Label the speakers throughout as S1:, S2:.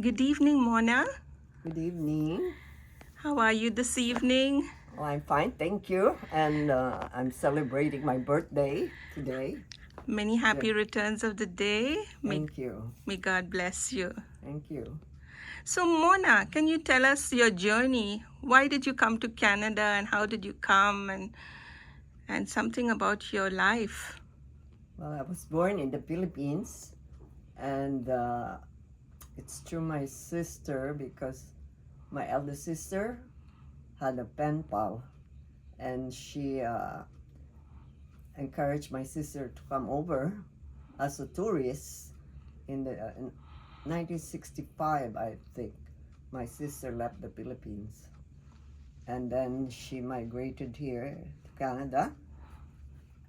S1: Good evening, Mona.
S2: Good evening.
S1: How are you this evening?
S2: Oh, I'm fine, thank you. And I'm celebrating my birthday today.
S1: Many
S2: Yeah,
S1: happy returns of the day. May,
S2: thank you.
S1: may God bless you.
S2: Thank you.
S1: So, Mona, can you tell us your journey? Why did you come to Canada and how did you come and something about your life?
S2: Well, I was born in the Philippines, and it's through my sister because my eldest sister had a pen pal, and she encouraged my sister to come over as a tourist in 1965, I think. My sister left the Philippines, and then she migrated here to Canada,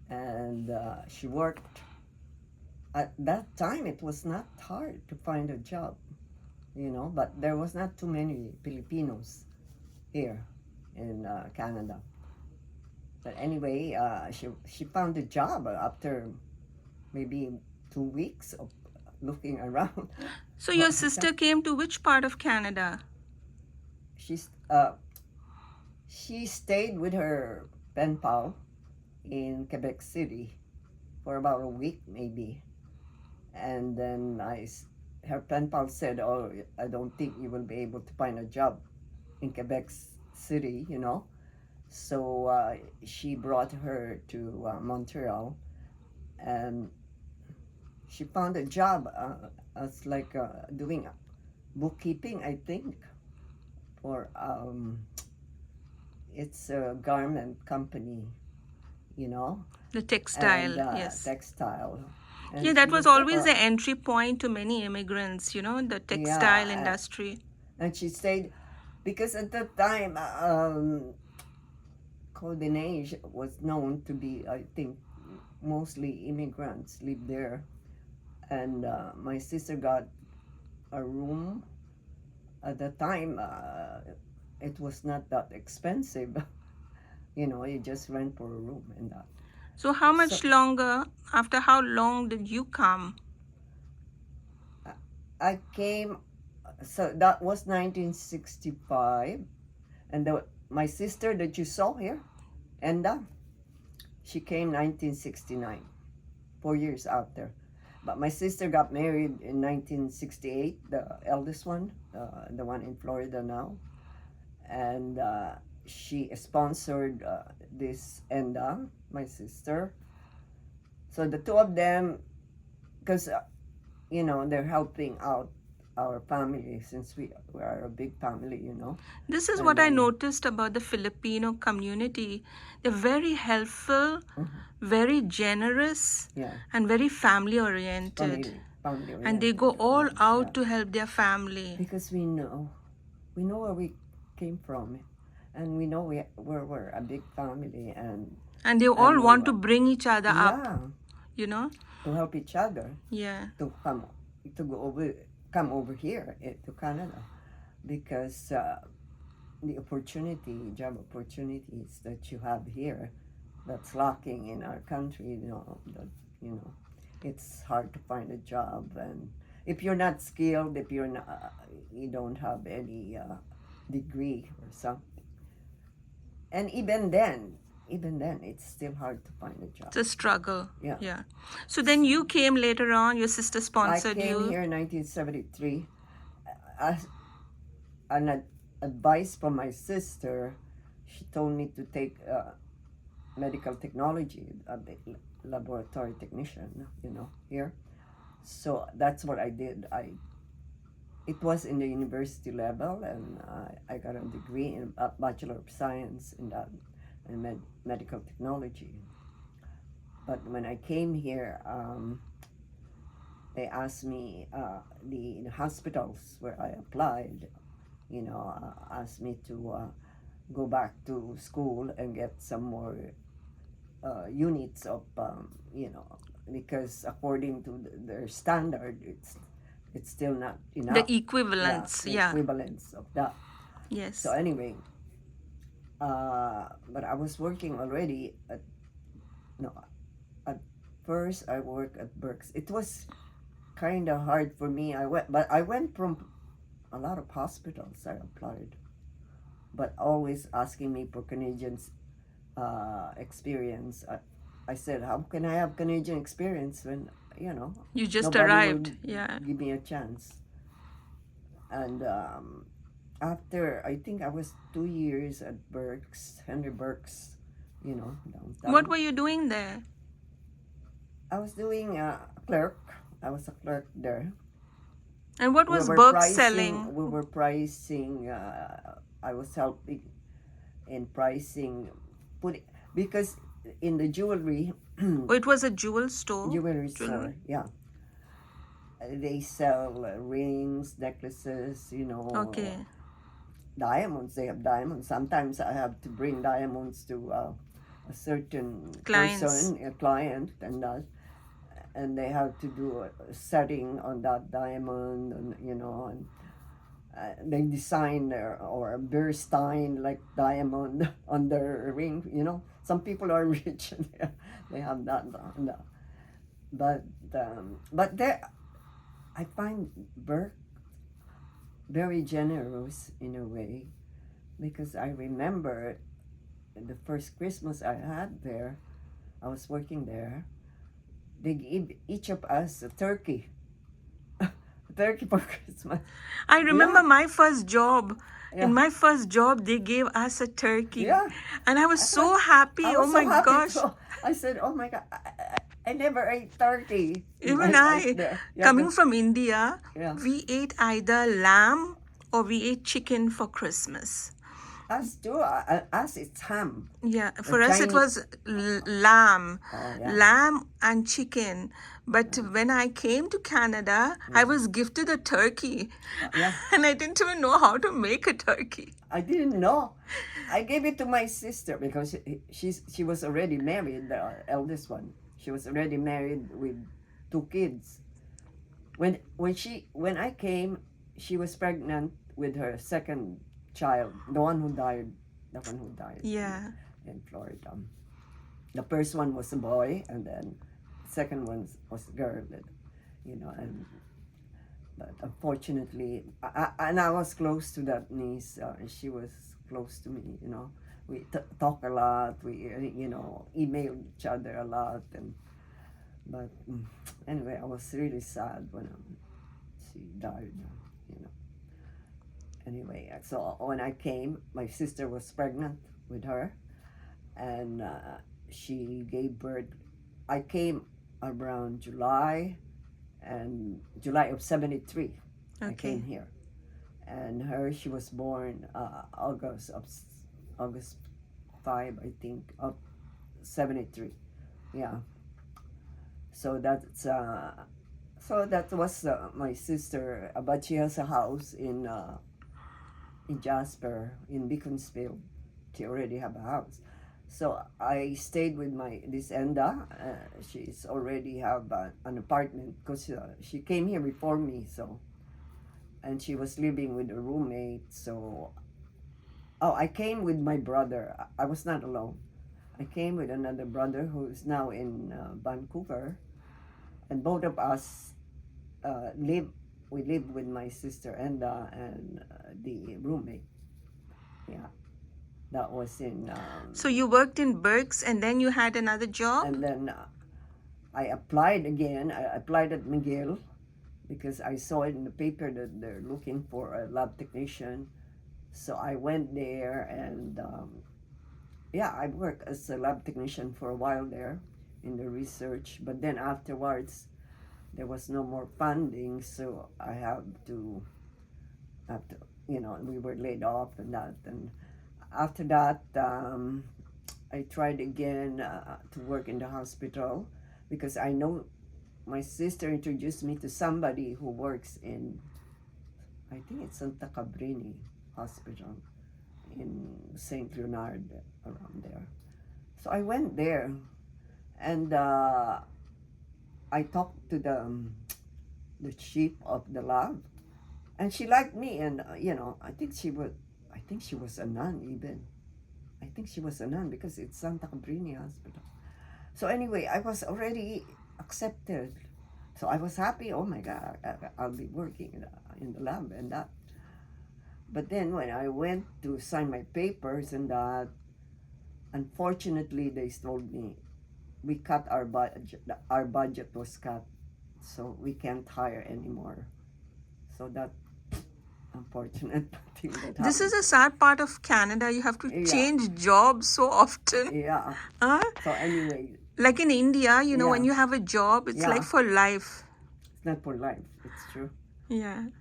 S2: and she worked. At that time, it was not hard to find a job, but there was not too many Filipinos here in Canada. But anyway, she found a job after maybe 2 weeks of looking around
S1: So,
S2: for
S1: your
S2: a job.
S1: sister came to which part of Canada?
S2: She's she stayed with her pen pal in Quebec City for about a week maybe, and then her pen pal said, "Oh, I don't think you will be able to find a job in Quebec City." So she brought her to Montreal, and she found a job as like doing bookkeeping, I think, for it's a garment company, you know,
S1: The
S2: and
S1: textile, yes.
S2: textile.
S1: Yeah,
S2: And she
S1: that was
S2: was there
S1: always
S2: for,
S1: the entry point to many immigrants, the textile
S2: yeah,
S1: industry.
S2: and she stayed because at that time, Codenage was known to be, I think, mostly immigrants live there. And my sister got a room at the time. It was not that expensive, you just rent for a room and that.
S1: So, how
S2: So
S1: much longer, after how long did you come?
S2: I I came, so that was 1965, and my sister that you saw here, Enda, she came 1969, 4 years after. But my sister got married in 1968, the eldest one, the one in Florida now, and she sponsored this Enda, my sister. So the two of them, because they're helping out our family since we are a big family.
S1: This is
S2: And
S1: what I
S2: then
S1: noticed about the Filipino community. They're very helpful,
S2: mhm,
S1: very generous,
S2: yeah,
S1: and very family oriented.
S2: family
S1: And they go
S2: oriented,
S1: all
S2: yeah, yeah,
S1: out to help their family.
S2: because we know where we came from, and we know we're a big family,
S1: And they
S2: and
S1: all
S2: we
S1: want to bring each other up,
S2: yeah,
S1: you know?
S2: to help each other
S1: Yeah.
S2: to come over here to Canada, because the job opportunities that you have here, that's lacking in our country. You know, it's hard to find a job, and if you're not skilled, if you don't have any degree or something, and even then, it's still hard to find a job.
S1: It's a struggle.
S2: Yeah,
S1: Yeah. So then you came later on, your sister
S2: I
S1: sponsored
S2: came
S1: you.
S2: here in 1973 as an advice from my sister. She told me to take medical technology, laboratory technician, here. So that's what I did. It was in the university level, and I got a degree in Bachelor of Science in that, in medical technology. But when I came here, they asked me, the hospitals where I applied, asked me to go back to school and get some more units of, because according to their standard, it's still not
S1: The
S2: enough. Yeah,
S1: equivalence.
S2: the
S1: Yeah.
S2: equivalence of that. So
S1: Yes.
S2: anyway, but I was working already no, at first I worked at Berks. It was kind of hard for me. But I went from a lot of hospitals I applied, but always asking me for Canadians experience. I said, how can I have Canadian experience when, you know,
S1: You just
S2: nobody will
S1: arrived. Yeah.
S2: give me a chance? And after, I think I was 2 years at Berks, Henry Berks, you know,
S1: What
S2: downtown.
S1: were you doing there?
S2: I was doing clerk. I was a clerk there.
S1: And what
S2: We
S1: was
S2: were
S1: Burke
S2: pricing.
S1: selling?
S2: We were pricing. I was helping in pricing, put because in the jewelry
S1: Oh, it was a jewel store.
S2: jewelry
S1: Jewelry.
S2: store, yeah, they sell rings, necklaces, you know,
S1: Okay.
S2: diamonds. They have diamonds. Sometimes I have to bring diamonds to a certain
S1: Clients.
S2: person, a client, and that, and they have to do a setting on that diamond, and you know, and they design their or Bernstein like diamond on their ring. You know, some people are rich and they have that. But there, I find Burke very generous in a way, because I remember the first Christmas I had there. I was working there. They gave each of us a turkey, a turkey for Christmas.
S1: I
S2: Yeah,
S1: remember my first job. In
S2: yeah,
S1: my first job, they gave us a turkey.
S2: yeah.
S1: And I was
S2: I
S1: so
S2: was, I
S1: happy. Oh
S2: was so
S1: my
S2: happy
S1: gosh.
S2: too. I said, "Oh my God, I never ate turkey in my
S1: Even
S2: life
S1: I,
S2: there." Yeah,
S1: coming from India,
S2: yeah.
S1: we ate either lamb or we ate chicken for Christmas.
S2: Us too. Us it's ham.
S1: Yeah,
S2: The
S1: for us it
S2: Chinese.
S1: was lamb,
S2: Oh yeah,
S1: lamb and chicken. But when I came to Canada, I
S2: yeah,
S1: was gifted a turkey,
S2: yeah.
S1: and I didn't even know how to make a turkey.
S2: I didn't know. I gave it to my sister because she was already married, the eldest one. She was already married with 2 kids. When I came, she was pregnant with her second child, the one who died
S1: Yeah.
S2: in Florida. The first one was a boy, and then the second one was a girl. You know, and but unfortunately, and I was close to that niece. She was close to me. You know, we talk a lot. We you know, email each other a lot, and but anyway, I was really sad when she died. You know. Anyway, so when I came, my sister was pregnant with her, and she gave birth. I came around July of '73. I came
S1: Okay.
S2: here, and she was born August 5, I think, of '73. Yeah. So that was my sister, but she has a house in Jasper, in Beaconsfield. She already have a house. So I stayed with this Enda. She's already have an apartment because she came here before me. So, and she was living with a roommate. So, oh, I came with my brother. I was not alone. I came with another brother who is now in Vancouver, and both of us live. We lived with my sister Enda and the roommate. Yeah, that was in.
S1: So you worked in Berks and then you had another job?
S2: And then I applied again. I applied at McGill because I saw it in the paper that they're looking for a lab technician. So I went there, and yeah, I worked as a lab technician for a while there in the research. But then afterwards, there was no more funding, so I have to, you know, we were laid off and that. And after that, I tried again to work in the hospital because I know my sister introduced me to somebody who works in, I think it's Santa Cabrini Hospital in St. Leonard, around there. So I went there, and I talked to the chief of the lab, and she liked me, and you know, I think she was a nun even. I think she was a nun because it's Santa Cabrini Hospital. So anyway, I was already accepted. So I was happy. Oh my God, I'll be working in the lab and that. But then when I went to sign my papers and that, unfortunately, they told me we cut our budget. Our budget was cut, so we can't hire anymore. So that unfortunate thing that
S1: This is
S2: happened.
S1: a sad part of Canada. You have to
S2: Yeah,
S1: change jobs so often.
S2: yeah.
S1: Huh?
S2: So anyway,
S1: Like in India, when
S2: yeah,
S1: you have a job, it's like
S2: yeah.
S1: for life.
S2: It's not for life. It's true.
S1: Yeah.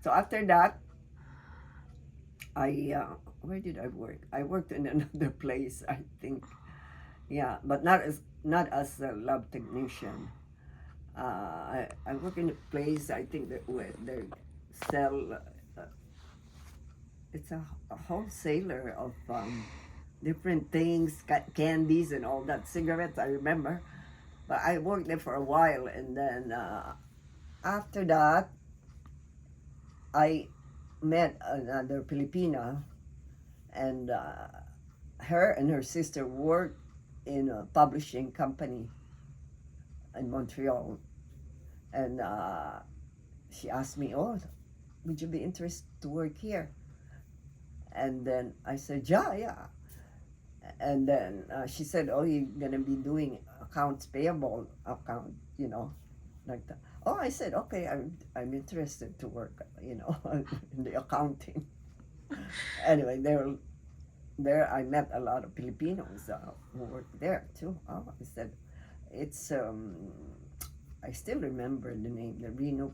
S2: So after that, I where did I work? I worked in another place, I think. Yeah, but not as a lab technician. I work in a place, I think, that where they sell. It's a wholesaler of different things, candies and all that, cigarettes. I remember, but I worked there for a while, and then after that, I met another Filipina, and her and her sister worked in a publishing company in Montreal, and she asked me, "Oh, would you be interested to work here?" And then I said, "Yeah, yeah." And then she said, "Oh, you're gonna be doing accounts payable account, like that." Oh, I said, "Okay, I'm interested to work, in the accounting." Anyway, there I met a lot of Filipinos who worked there too. Oh, I said, it's I still remember the name, the Reno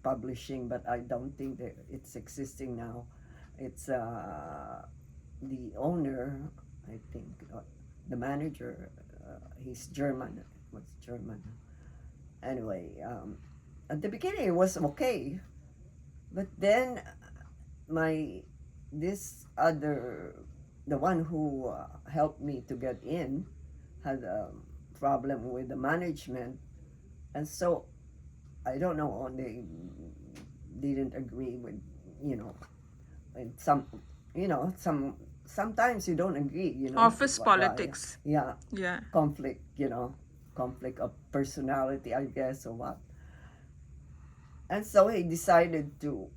S2: Publishing, but I don't think that it's existing now. It's the owner, I think, the manager. He's German. What's German? Anyway, at the beginning it was okay, but then my this other the one who helped me to get in had a problem with the management, and so I don't know, they didn't agree with, you know and sometimes you don't agree,
S1: Office
S2: why.
S1: politics.
S2: Yeah,
S1: Yeah.
S2: conflict, conflict of personality, I guess, or what. And so he decided to,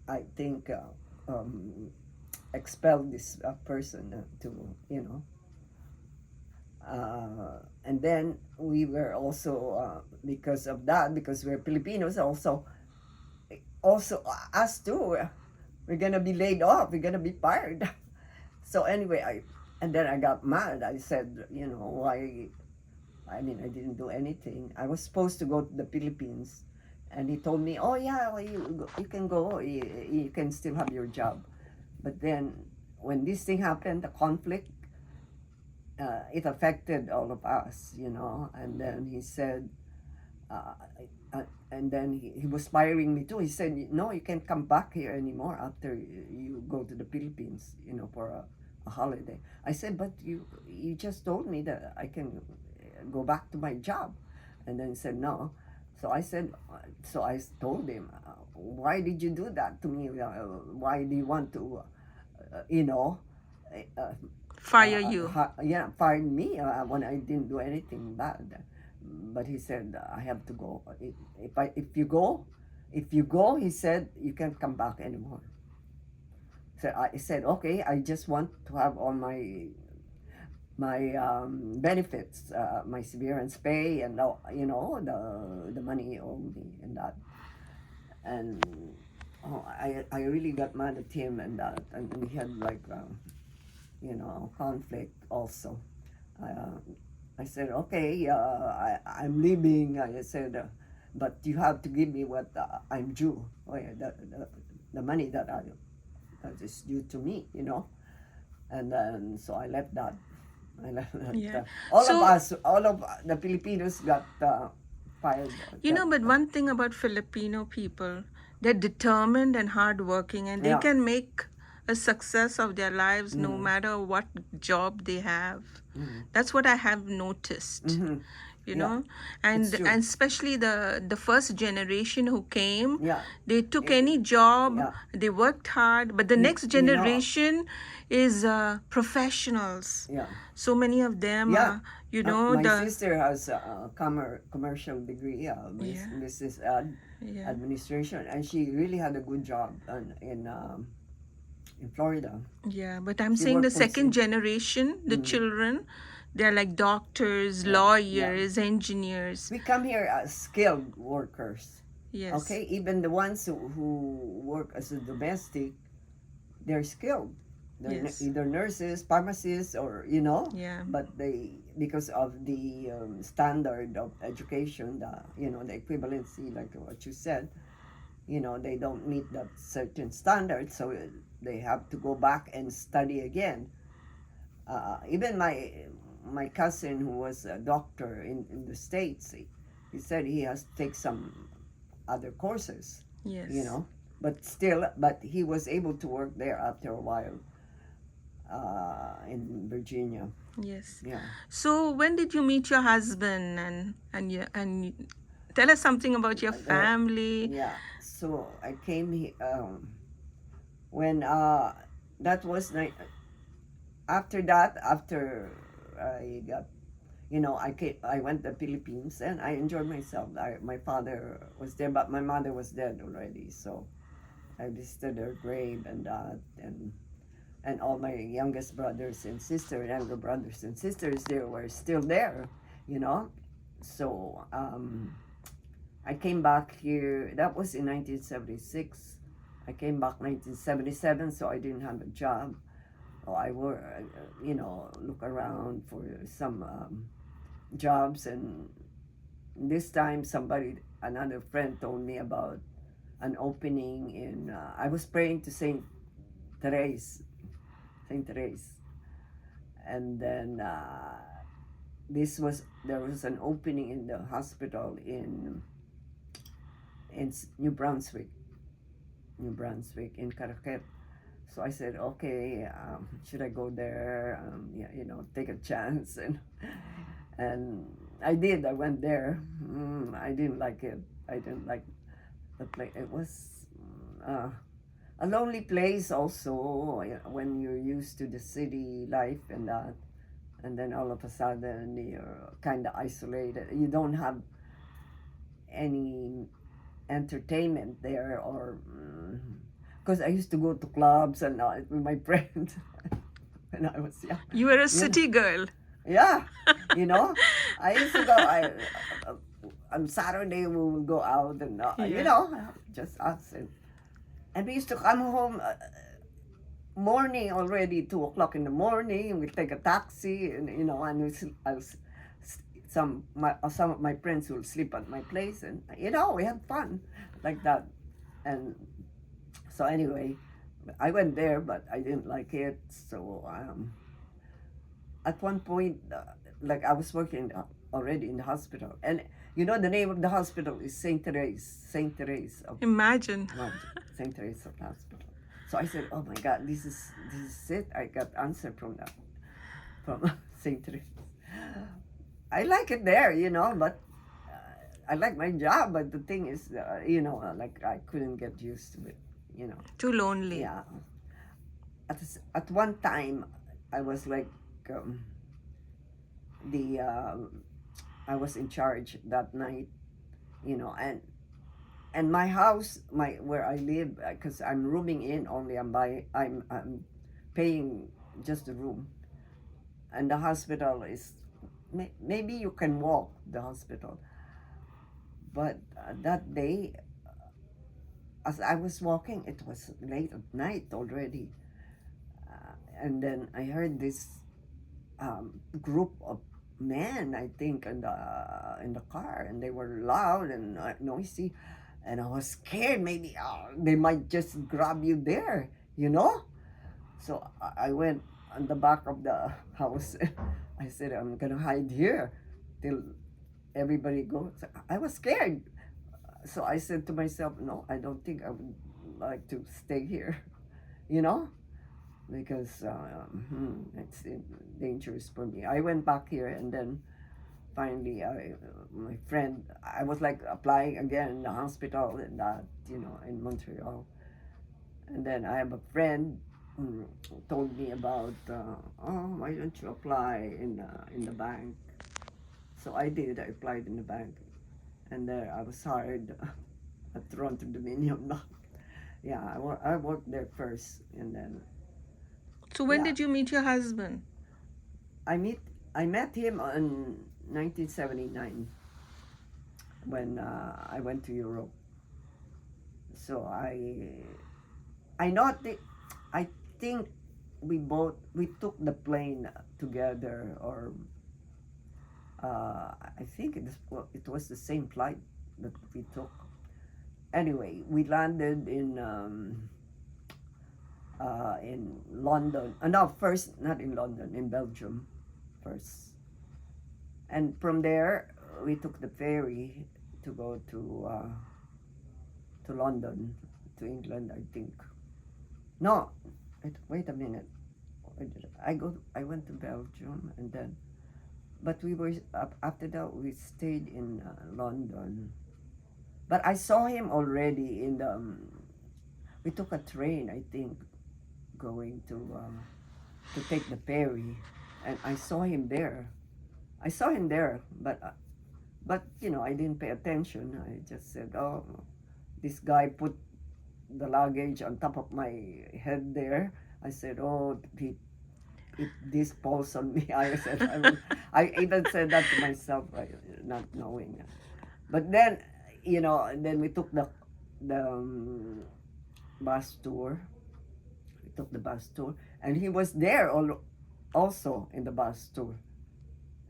S2: I think, expel this person, to, and then we were also, because of that, because we're Filipinos, also us too, we're gonna be laid off, we're gonna be fired. So anyway, and then I got mad. I said, why? I mean, I didn't do anything. I was supposed to go to the Philippines, and he told me, "Oh yeah, well, you can go. You can still have your job." But then, when this thing happened, the conflict, it affected all of us, And then he said, uh, and then he was firing me too. He said, "No, you can't come back here anymore after you go to the Philippines, for a holiday." I said, "But you just told me that I can go back to my job," and then he said, "No." So I told him, "Why did you do that to me? Why do you want to, you know, uh,
S1: Fire you.
S2: yeah, fired me when I didn't do anything bad?" But he said, "I have to go. If you go," he said, "you can't come back anymore." So I said, "Okay, I just want to have all my benefits, my severance pay, and the money he owed me, and that." And I really got mad at him, and that, and we had like conflict also. Uh, I said, "Okay, I'm leaving." I said, "But you have to give me what I'm due. Oh, yeah, the money that is due to me." And then so I left that. I left that.
S1: Yeah. So,
S2: All of the Filipinos got fired.
S1: but one thing about Filipino people, they're determined and hardworking, and they
S2: Yeah.
S1: can make a success of their lives no
S2: Mm-hmm.
S1: matter what job they have.
S2: Mm-hmm.
S1: That's what I have noticed.
S2: Mm-hmm.
S1: you
S2: Yeah,
S1: know
S2: it's
S1: and
S2: true.
S1: especially the first generation who came,
S2: Yeah.
S1: they took
S2: It,
S1: any job,
S2: yeah.
S1: they worked hard, but the
S2: You,
S1: next
S2: you know.
S1: generation is professionals.
S2: Yeah.
S1: So many of them
S2: Yeah. My
S1: the
S2: sister has a commercial degree,
S1: yeah,
S2: business
S1: yeah,
S2: administration, and she really had a good job in in Florida.
S1: Yeah, but I'm
S2: She
S1: saying the
S2: worked for
S1: second generation, the children, they're like doctors,
S2: yeah.
S1: lawyers, engineers.
S2: We come here as skilled workers.
S1: Yes.
S2: Okay, even the ones who work as a domestic, they're skilled. They're
S1: Yes.
S2: either nurses, pharmacists, or you know,
S1: Yeah.
S2: but they, because of the standard of education, the, you know, the equivalency, like what you said, you know, they don't meet that certain standard, so they have to go back and study again. Even my cousin who was a doctor in the States, he said he has to take some other courses, you
S1: Yes.
S2: know, but still, but he was able to work there after a while, in Virginia.
S1: Yes.
S2: Yeah.
S1: So when did you meet your husband, tell us something about your
S2: The,
S1: family?
S2: yeah. So I came here when that was after that, after I got, you know, I went to the Philippines and I enjoyed myself. My father was there, but my mother was dead already. So I visited her grave and that, and all my youngest brothers and sisters, younger brothers and sisters, they were still there, you know. So I came back here. That was in 1976. I came back 1977, so I didn't have a job. Oh, I were, you know, look around for some jobs, and this time another friend told me about an opening in. I was praying to Therese, Saint Therese, and then there was an opening in the hospital in New Brunswick in Caraquet. So I said, okay, should I go there? Yeah, you know, take a chance, and I did. I went there. I didn't like it. I didn't like the place. It was uh, a lonely place. Also, when you're used to the city life and that, and then all of a sudden you're kind of isolated. You don't have any entertainment there, or because I used to go to clubs and with my friends when I was young.
S1: You were a
S2: You know,
S1: city girl.
S2: yeah, you know, I used to go. Uh, on Saturday we would go out and you
S1: Yeah.
S2: know, just us, and we used to come home morning already, 2 o'clock in the morning. We take a taxi, and you know, and some of my friends will sleep at my place, and you know, we had fun like that. And so anyway, I went there, but I didn't like it. So at one point, like I was working already in the hospital, and you know, the name of the hospital is Saint Therese of
S1: Imagine.
S2: Saint Therese of the Hospital. So I said, "Oh my God, this is it." I got answer from Saint Therese. I like it there, you know, but I like my job. But the thing is, you know, like I couldn't get used to it, you know.
S1: Too lonely.
S2: Yeah. At one time, I was like um, the I was in charge that night, you know, and my house, my where I live, because I'm rooming in only. I'm paying just the room, and the hospital is maybe you can walk the hospital, but that day, as I was walking, it was late at night already, and then I heard this group of men, I think, in the car, and they were loud and noisy, and I was scared. Maybe they might just grab you there, you know. So I went on the back of the house. I said, I'm gonna hide here till everybody goes. I was scared, so I said to myself, no, I don't think I would like to stay here, you know, because it's dangerous for me. I went back here, and then finally, my friend, I was like applying again in the hospital and that, you know, in Montreal. And then I have a friend who told me about, oh, why don't you apply in the bank? So I did. I applied in the bank, and there I was hired at Toronto Dominion Bank. Yeah, I worked there first, and then
S1: So when
S2: yeah,
S1: did you meet your husband?
S2: I meet I met him in 1979 when I went to Europe. So I not thi- I think we took the plane together, or I think it was the same flight that we took. Anyway, we landed in London. No, first not in London, in Belgium first, and from there we took the ferry to go to London, to England, I think. No, wait a minute. I went to Belgium, and then, but we were after that we stayed in London. But I saw him already in the. We took a train, I think, going to take the ferry, and I saw him there. I saw him there, but I didn't pay attention. I just said, "Oh, this guy put the luggage on top of my head there." I said, "Oh, if this falls on me," I said, "I will." I even said that to myself, not knowing. But then, then we took the bus tour. We took the bus tour, and he was there also in the bus tour.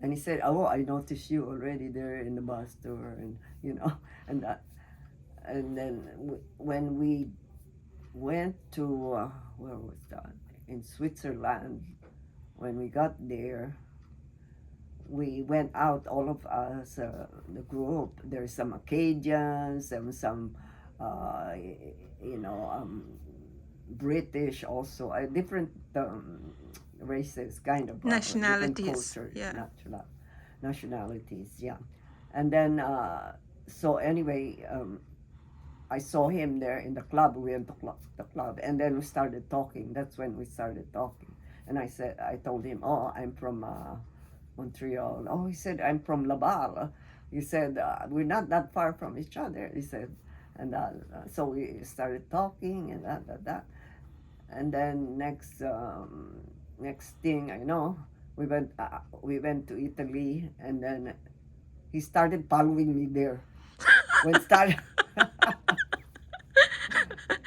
S2: And he said, "Oh, I noticed you already there in the bus tour," and and and then when we went to where was that, in Switzerland. When we got there, we went out, all of us, the group. There's some Acadians, some uh, you know um, British also, different races, kind of different
S1: Nationalities.
S2: cultures,
S1: Yeah.
S2: nationalities, yeah. And then so anyway, I saw him there in the club. We went to the club, and then we started talking. That's when we started talking. And I told him, "Oh, I'm from Montreal." "Oh," he said, "I'm from Laval." He said, "We're not that far from each other." He said, and so we started talking, and that. And then next thing I know, we went to Italy, and then he started following me there. When started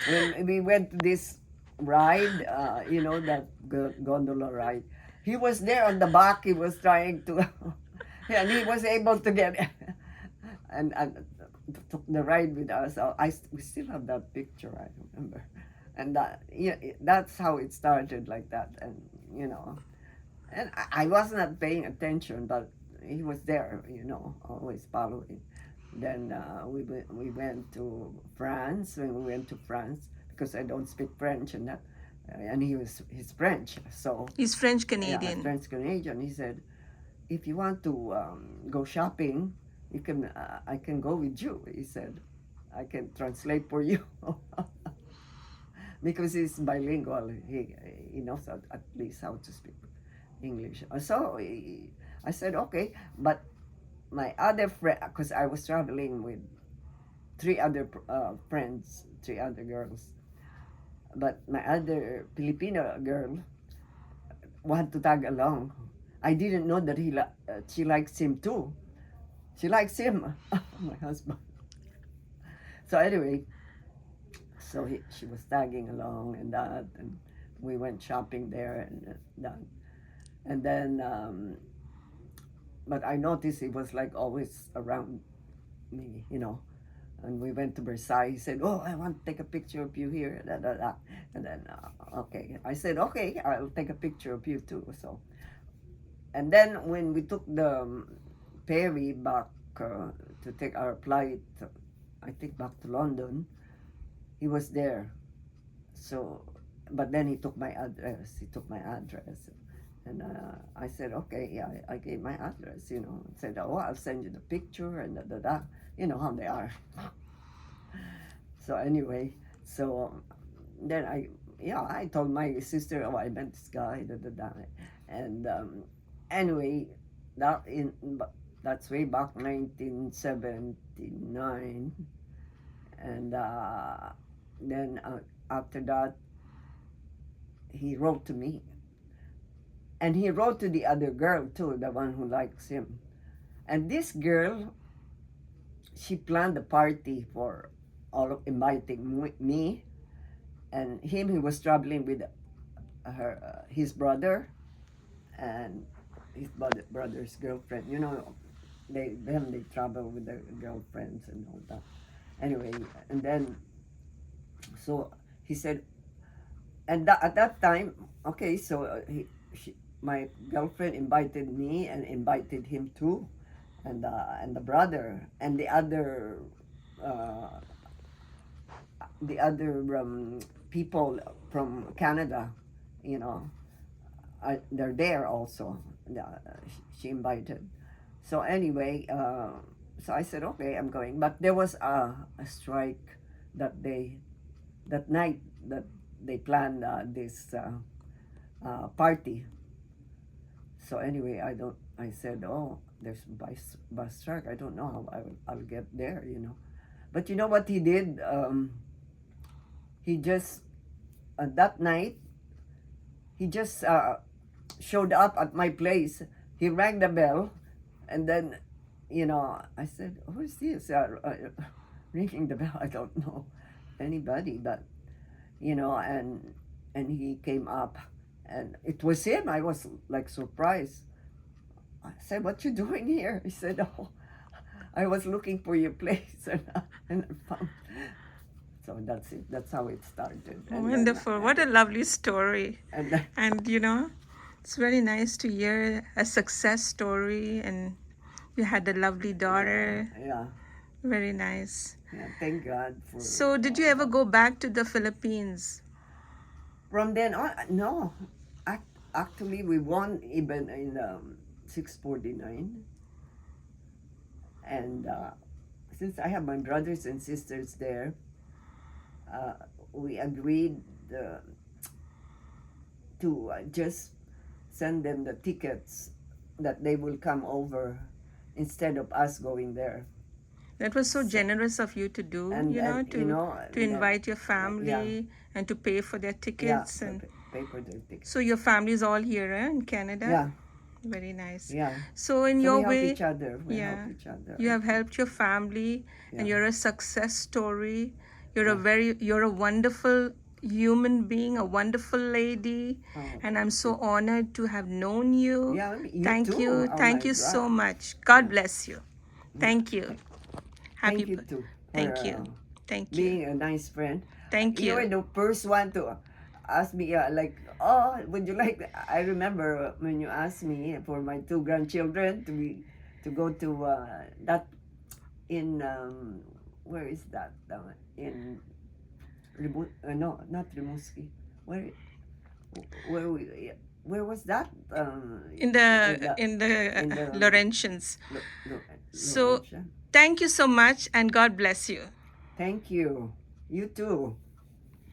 S2: when we went to this ride, that gondola ride, he was there on the back. He was trying to, and he was able to get, and took the ride with us. We still have that picture, I remember, and that's how it started, like that, and I was not paying attention, but he was there, always following. Then we went to France. When we went to France, because I don't speak French, and he's French, so
S1: He's French
S2: yeah,
S1: Canadian.
S2: French Canadian. He said, "If you want to go shopping, I can go with you." He said, "I can translate for you." Because he's bilingual. He knows at least how to speak English. So I said, "Okay," but my other friend, because I was traveling with three other friends, three other girls, but my other Filipino girl wanted to tag along. I didn't know that she likes him too. She likes him, my husband. So anyway, so she was tagging along, and we went shopping there, and that. And then, but I noticed he was like always around me. And we went to Versailles. He said, "Oh, I want to take a picture of you here." Da, da, da. And then, okay. I said, "Okay, I'll take a picture of you too." So, and then when we took the ferry back to take our flight, I think back to London, he was there. So, but then he took my address. He took my address. And I said, "Okay, yeah, I gave my address, said, "Oh, I'll send you the picture," and da da da. You know how they are. So anyway, so then I told my sister, "Oh, I met this guy, da da da," and anyway, that in that's way back 1979, and then after that, he wrote to me. And he wrote to the other girl too, the one who likes him. And this girl, she planned a party for all of inviting me and him. He was traveling with his brother and his brother's girlfriend. You know, they travel with their girlfriends and all that. Anyway, and then so he said, and at that time, okay, so my girlfriend invited me and invited him too, and the brother and the other people from Canada, you know, they're there also. She invited. So anyway, so I said, okay, I'm going. But there was a strike that night that they planned this party. So anyway, I said, oh, there's bus strike. I don't know how I'll get there, you know. But you know what he did? He just that night, he just showed up at my place. He rang the bell, and then, you know, I said, who's this ringing the bell? I don't know anybody, but you know, and he came up, and it was him. I was like surprised. I said, what you doing here? He said, oh, I was looking for your place, and I found. So that's it. That's how it started. And
S1: Wonderful. What a lovely story.
S2: then,
S1: And you know, it's very nice to hear a success story, and you had a lovely daughter.
S2: yeah,
S1: Very nice.
S2: yeah. Thank God for.
S1: So, did you ever go back to the Philippines?
S2: From then on, no. Actually, we won even in 649, and since I have my brothers and sisters there, we agreed to just send them the tickets that they will come over instead of us going there.
S1: That was so generous of you to do,
S2: And,
S1: you know,
S2: and,
S1: to
S2: you know,
S1: to invite your family and to pay for their
S2: yeah,
S1: tickets. And
S2: pay for their tickets.
S1: so your family is all here in Canada?
S2: Yeah,
S1: Very nice.
S2: yeah.
S1: So in
S2: So
S1: your
S2: we help
S1: way,
S2: each other. We
S1: yeah,
S2: help each other.
S1: you have helped your family, and
S2: Yeah.
S1: you're a success story. You're a wonderful human being, a wonderful lady,
S2: Oh,
S1: and I'm so honored to have known you.
S2: yeah, you
S1: Thank
S2: too.
S1: you.
S2: Oh
S1: Thank
S2: my
S1: you so
S2: God.
S1: much. God bless you. Thank you. Happy
S2: Thank you
S1: bir-
S2: too.
S1: Thank
S2: for,
S1: you. Thank you.
S2: Being a nice friend.
S1: Thank
S2: You were
S1: you.
S2: the first one to ask me, like, oh, would you like? I remember when you asked me for my 2 grandchildren to go to that in where is that in no, not Rimouski. Where we where was that?
S1: In the Laurentians. So
S2: Laurentian.
S1: thank you so much, and God bless you.
S2: Thank you. You too.